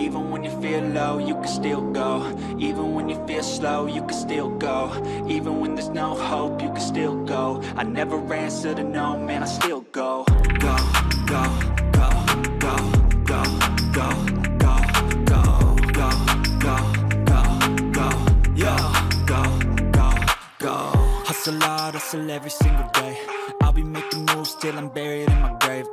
Even when you feel low, you can still go. Even when you feel slow, you can still go. Even when there's no hope, you can still go. I never answer to no, man, I still go. Go, go, go, go, go, go, go, go, go, go, go, go, yo, go, go, go. Hustle hard, hustle every single day. I'll be making moves till I'm buried in my grave.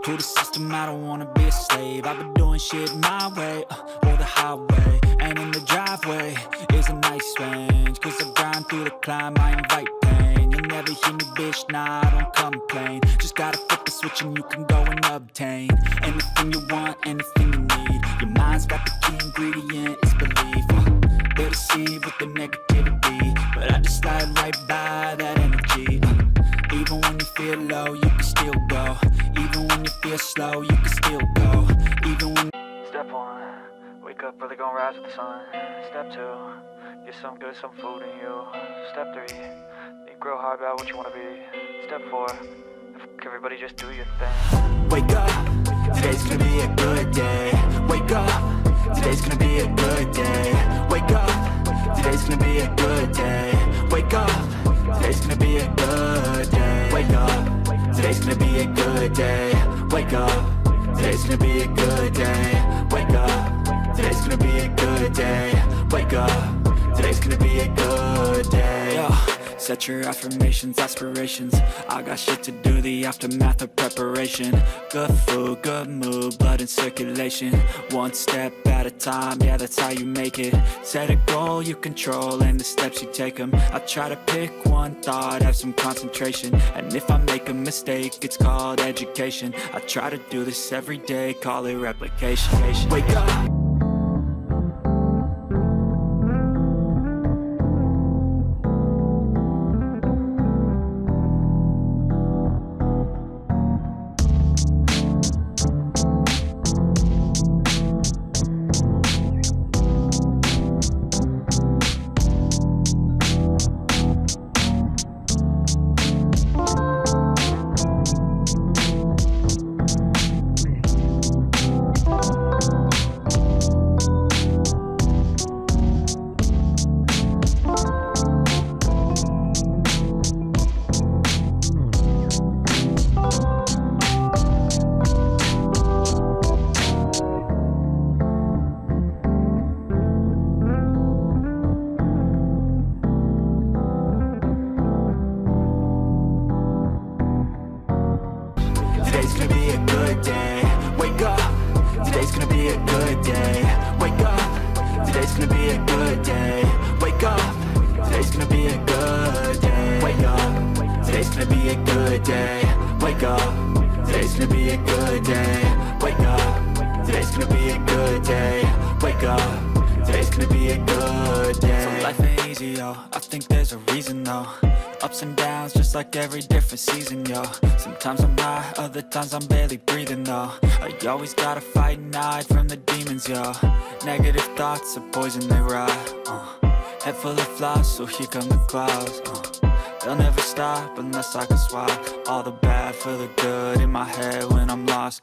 To the system, I don't wanna be a slave. I've been doing shit my way, or the highway. And in the driveway is a nice range. Cause I grind through the climb, I invite pain. You'll never hear me, bitch, nah, I don't complain. Just gotta flip the switch and you can go and obtain anything you want, anything you need. Your mind's got the key ingredient, it's belief. They'll deceive with the negativity, but I just slide right by that energy. Even when you feel low, you can still go. Even when you feel slow, you can still go. Even when... Step 1, wake up early, gonna rise with the sun. Step 2, get some good, some food in you. Step 3, think real hard about what you wanna be. Step 4, everybody just do your thing. Wake up, today's gonna be a good day. Wake up, today's gonna be a good day. Wake up, today's gonna be a good day. Wake up, today's gonna be a good day. Wake up, today's gonna be a good day. Wake up, today's gonna be a good day. Wake up, today's gonna be a good day. Wake up, today's gonna be a good day. Yo, set your affirmations, aspirations. I got shit to do, the aftermath of preparation. Good food, good mood, blood in circulation. One step at a time, yeah, that's how you make it. Set a goal you control and the steps you take them. I try to pick one thought, have some concentration. And if I make a mistake, it's called education. I try to do this every day, call it replication. Wake up. Today's gonna be a good day. Wake up, today's gonna be a good day. Wake up, today's gonna be a good day. Wake up, today's gonna be a good day. Wake up, today's gonna be a good day. Wake up, today's gonna be a good day. Wake up, today's gonna be a good day. Wake up, today's gonna be a good day. So life ain't easy, yo, I think there's a reason though. Ups and downs, just like every different season, yo. Sometimes I'm high, other times I'm barely breathing, though. I always gotta fight and hide from the demons, yo. Negative thoughts are poison, they rot. Head full of flies, so here come the clouds. They'll never stop unless I can swap all the bad for the good in my head when I'm lost.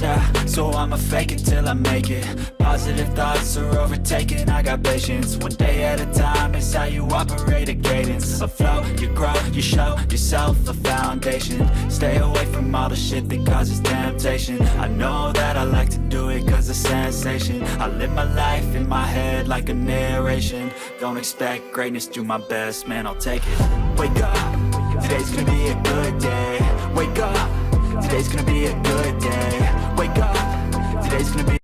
Yeah, so I'ma fake it till I make it. Positive thoughts are overtaken, I got patience. One day at a time, it's how you operate a cadence. A flow, you grow, you show yourself a foundation. Stay away from all the shit that causes temptation. I know that I like to do it cause it's sensation. I live my life in my head like a narration. Don't expect greatness, do my best, man, I'll take it. Wake up, today's gonna be a good day. Wake up, today's gonna be a good day. Wake up, today's gonna be